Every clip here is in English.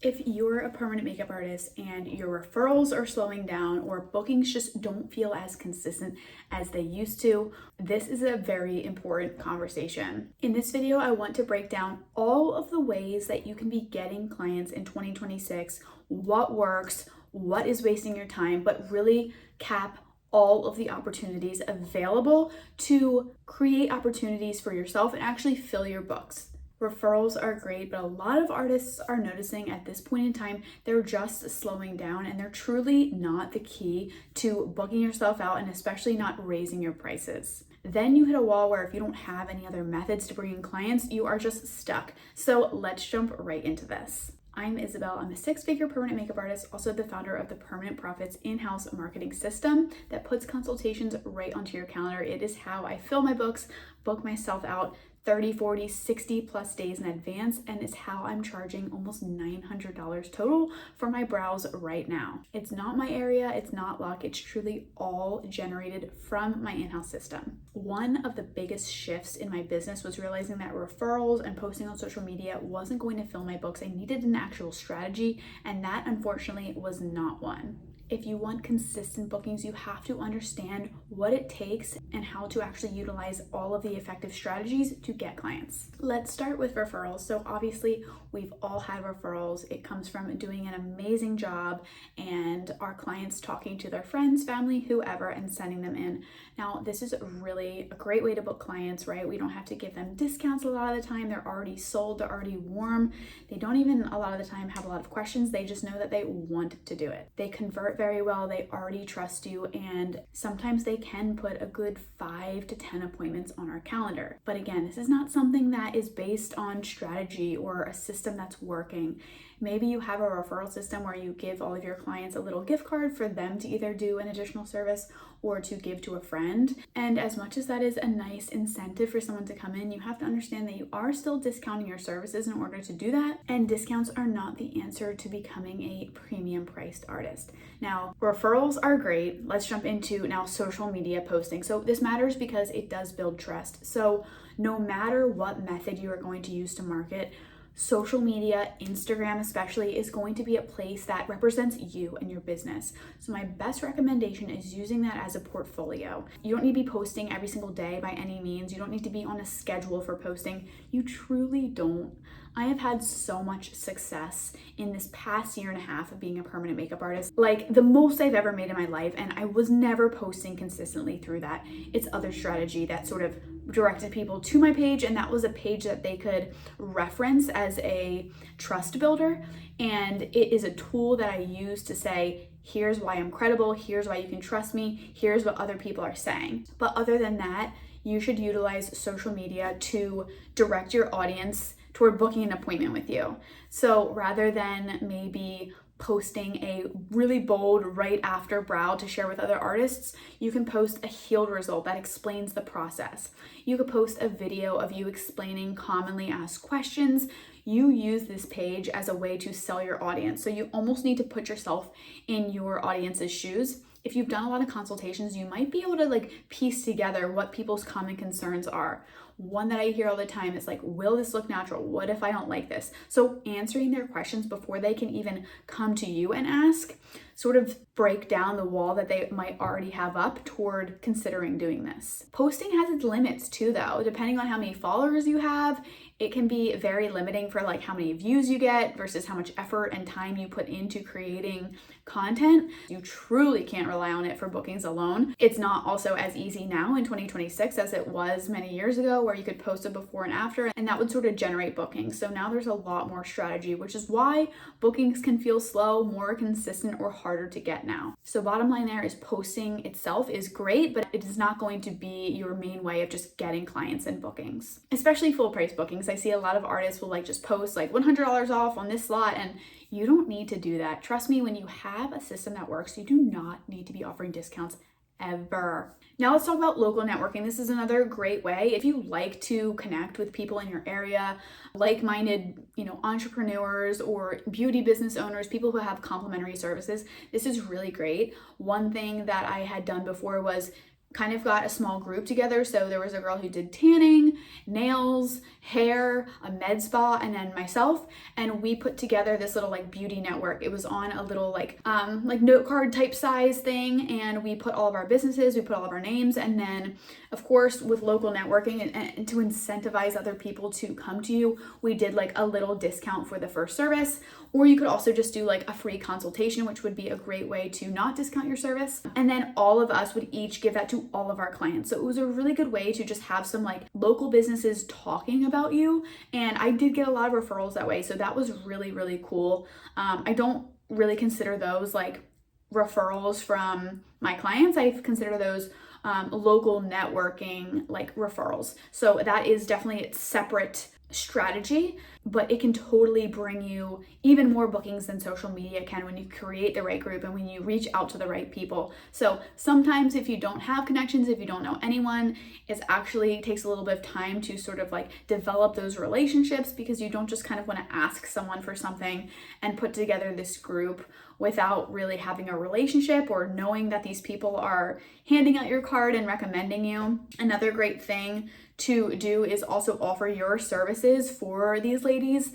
If you're a permanent makeup artist and your referrals are slowing down or bookings just don't feel as consistent as they used to, this is a very important conversation. In this video, I want to break down all of the ways that you can be getting clients in 2026, what works, what is wasting your time, but really cap all of the opportunities available to create opportunities for yourself and actually fill your books. Referrals are great, but a lot of artists are noticing at this point in time, they're just slowing down and they're truly not the key to booking yourself out and especially not raising your prices. Then you hit a wall where if you don't have any other methods to bring in clients, you are just stuck. So let's jump right into this. I'm Isabel. I'm a six-figure permanent makeup artist, also the founder of the Permanent Profits in-house marketing system that puts consultations right onto your calendar. It is how I fill my books, book myself out 30, 40, 60 plus days in advance, and it's how I'm charging almost $900 total for my brows right now. It's not my area, it's not luck, it's truly all generated from my in-house system. One of the biggest shifts in my business was realizing that referrals and posting on social media wasn't going to fill my books. I needed an actual strategy, and that unfortunately was not one. If you want consistent bookings, you have to understand what it takes and how to actually utilize all of the effective strategies to get clients. Let's start with referrals. So obviously we've all had referrals. It comes from doing an amazing job and our clients talking to their friends, family, whoever, and sending them in. Now, this is really a great way to book clients, right? We don't have to give them discounts a lot of the time. They're already sold, they're already warm. They don't even a lot of the time have a lot of questions. They just know that they want to do it. They convert very well, they already trust you, and sometimes they can put a good 5 to 10 appointments on our calendar. But again, this is not something that is based on strategy or a system that's working. Maybe you have a referral system where you give all of your clients a little gift card for them to either do an additional service or to give to a friend. And as much as that is a nice incentive for someone to come in, you have to understand that you are still discounting your services in order to do that. And discounts are not the answer to becoming a premium priced artist. Now, referrals are great. Let's jump into now social media posting. So this matters because it does build trust. So no matter what method you are going to use to market, social media, Instagram especially, is going to be a place that represents you and your business. So my best recommendation is using that as a portfolio. You don't need to be posting every single day by any means. You don't need to be on a schedule for posting. You truly don't. I have had so much success in this past year and a half of being a permanent makeup artist, like the most I've ever made in my life, and I was never posting consistently through that. It's other strategy that sort of directed people to my page, and that was a page that they could reference as a trust builder, and it is a tool that I use to say, here's why I'm credible, here's why you can trust me, here's what other people are saying. But other than that, you should utilize social media to direct your audience toward booking an appointment with you. So rather than maybe posting a really bold right after brow to share with other artists, you can post a healed result that explains the process. You could post a video of you explaining commonly asked questions. You use this page as a way to sell your audience. So you almost need to put yourself in your audience's shoes. If you've done a lot of consultations, you might be able to piece together what people's common concerns are. One that I hear all the time is will this look natural? What if I don't like this? So answering their questions before they can even come to you and ask, sort of break down the wall that they might already have up toward considering doing this. Posting has its limits too, though. Depending on how many followers you have, it can be very limiting for how many views you get versus how much effort and time you put into creating content. You truly can't rely on it for bookings alone. It's not also as easy now in 2026 as it was many years ago, where you could post a before and after, and that would sort of generate bookings. So now there's a lot more strategy, which is why bookings can feel slow, more consistent, or harder to get now. So bottom line there is posting itself is great, but it is not going to be your main way of just getting clients and bookings, especially full price bookings. I see a lot of artists will just post $100 off on this slot, and you don't need to do that. Trust me, when you have a system that works, you do not need to be offering discounts ever. Now let's talk about local networking. This is another great way. If you like to connect with people in your area, like-minded, entrepreneurs or beauty business owners, people who have complementary services, this is really great. One thing that I had done before was kind of got a small group together. So there was a girl who did tanning, nails, hair, a med spa, and then myself. And we put together this little like beauty network. It was on a little like note card type size thing. And we put all of our businesses, we put all of our names. And then of course, with local networking and to incentivize other people to come to you, we did like a little discount for the first service. Or you could also just do like a free consultation, which would be a great way to not discount your service. And then all of us would each give that to all of our clients. So it was a really good way to just have some like local businesses talking about you. And I did get a lot of referrals that way. So that was really, really cool. I don't really consider those like referrals from my clients. I consider those local networking like referrals. So that is definitely a separate strategy, but it can totally bring you even more bookings than social media can when you create the right group and when you reach out to the right people. So sometimes if you don't have connections, if you don't know anyone, it actually takes a little bit of time to sort of like develop those relationships, because you don't just kind of want to ask someone for something and put together this group without really having a relationship or knowing that these people are handing out your card and recommending you. Another great thing to do is also offer your services for these ladies,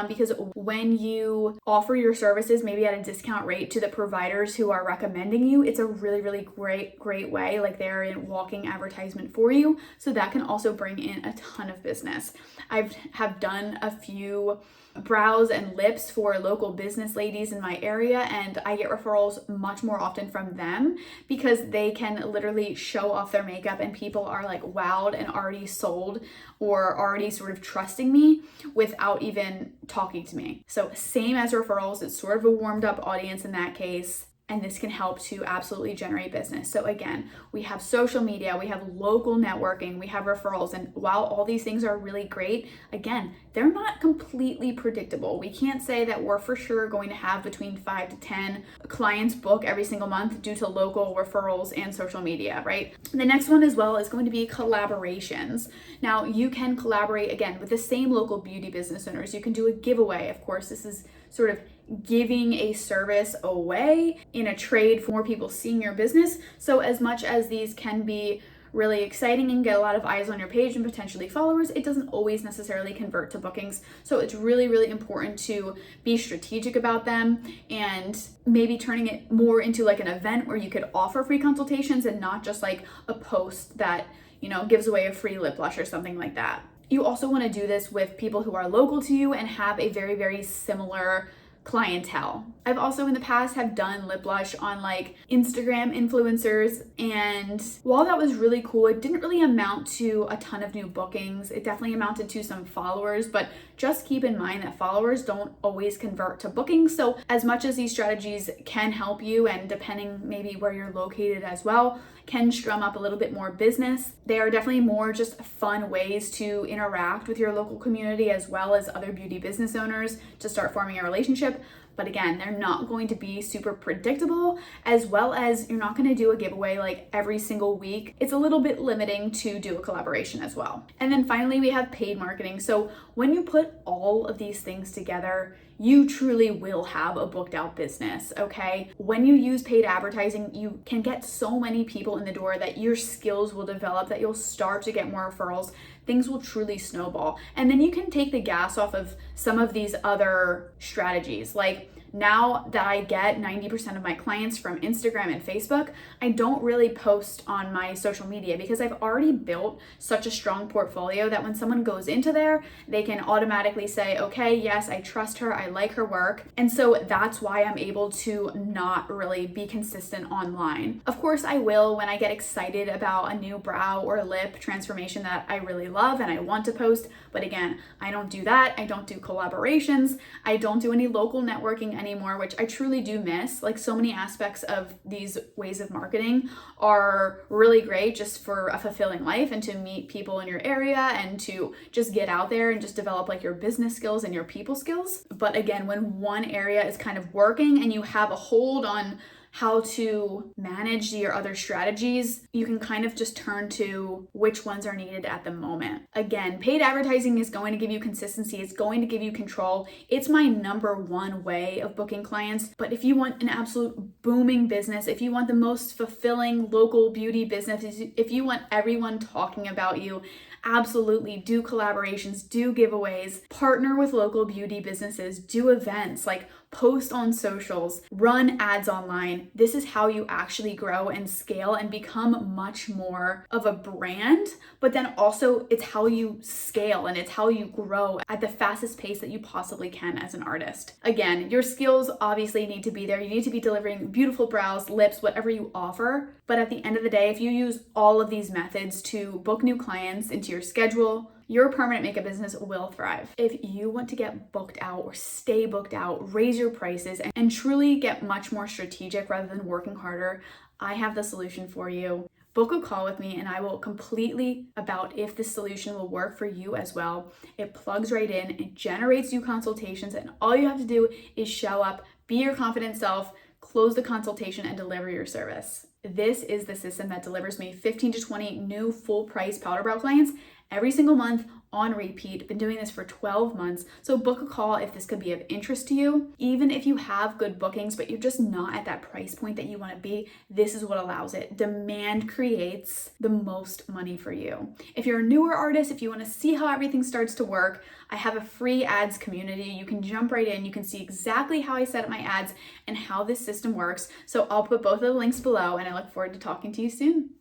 because when you offer your services maybe at a discount rate to the providers who are recommending you, it's a really, really great way, like they're in walking advertisement for you. So that can also bring in a ton of business. Have done a few brows and lips for local business ladies in my area, and I get referrals much more often from them because they can literally show off their makeup and people are like wowed and already sold or already sort of trusting me without even talking to me. So same as referrals, it's sort of a warmed up audience in that case. And this can help to absolutely generate business. So again, we have social media, we have local networking, we have referrals. And while all these things are really great, again, they're not completely predictable. We can't say that we're for sure going to have between 5 to 10 clients book every single month due to local referrals and social media, right? The next one as well is going to be collaborations. Now you can collaborate again with the same local beauty business owners. You can do a giveaway. Of course, this is sort of giving a service away in a trade for more people seeing your business. So as much as these can be really exciting and get a lot of eyes on your page and potentially followers, it doesn't always necessarily convert to bookings. So it's really, really important to be strategic about them and maybe turning it more into like an event where you could offer free consultations and not just like a post that, you know, gives away a free lip blush or something like that. You also want to do this with people who are local to you and have a very, very similar clientele. I've also in the past have done lip blush on like Instagram influencers, and while that was really cool, it didn't really amount to a ton of new bookings. It definitely amounted to some followers, but just keep in mind that followers don't always convert to bookings. So as much as these strategies can help you, and depending maybe where you're located as well, can strum up a little bit more business, they are definitely more just fun ways to interact with your local community as well as other beauty business owners to start forming a relationship. But again, they're not going to be super predictable, as well as you're not going to do a giveaway like every single week. It's a little bit limiting to do a collaboration as well. And then finally, we have paid marketing. So when you put all of these things together, you truly will have a booked out business, okay? When you use paid advertising, you can get so many people in the door that your skills will develop, that you'll start to get more referrals. Things will truly snowball. And then you can take the gas off of some of these other strategies. Like now that I get 90% of my clients from Instagram and Facebook, I don't really post on my social media because I've already built such a strong portfolio that when someone goes into there, they can automatically say, okay, yes, I trust her, I like her work. And so that's why I'm able to not really be consistent online. Of course, I will when I get excited about a new brow or lip transformation that I really love and I want to post. But again, I don't do that. I don't do collaborations. I don't do any local networking anymore, which I truly do miss. Like so many aspects of these ways of marketing are really great just for a fulfilling life and to meet people in your area and to just get out there and just develop like your business skills and your people skills. But again, when one area is kind of working and you have a hold on how to manage your other strategies, you can kind of just turn to which ones are needed at the moment. Again, paid advertising is going to give you consistency. It's going to give you control. It's my number one way of booking clients. But if you want an absolute booming business, if you want the most fulfilling local beauty business, if you want everyone talking about you, absolutely do collaborations, do giveaways, partner with local beauty businesses, do events, like post on socials, run ads online. This is how you actually grow and scale and become much more of a brand, but then also it's how you scale and it's how you grow at the fastest pace that you possibly can as an artist. Again, your skills obviously need to be there. You need to be delivering beautiful brows, lips, whatever you offer. But at the end of the day, if you use all of these methods to book new clients into your schedule, your permanent makeup business will thrive. If you want to get booked out or stay booked out, raise your prices, and truly get much more strategic rather than working harder, I have the solution for you. Book a call with me and I will completely about if this solution will work for you as well. It plugs right in, it generates you consultations, and all you have to do is show up, be your confident self, close the consultation, and deliver your service. This is the system that delivers me 15 to 20 new full price powder brow clients every single month on repeat. Been doing this for 12 months. So book a call if this could be of interest to you. Even if you have good bookings, but you're just not at that price point that you want to be, this is what allows it. Demand creates the most money for you. If you're a newer artist, if you want to see how everything starts to work, I have a free ads community. You can jump right in. You can see exactly how I set up my ads and how this system works. So I'll put both of the links below, and I look forward to talking to you soon.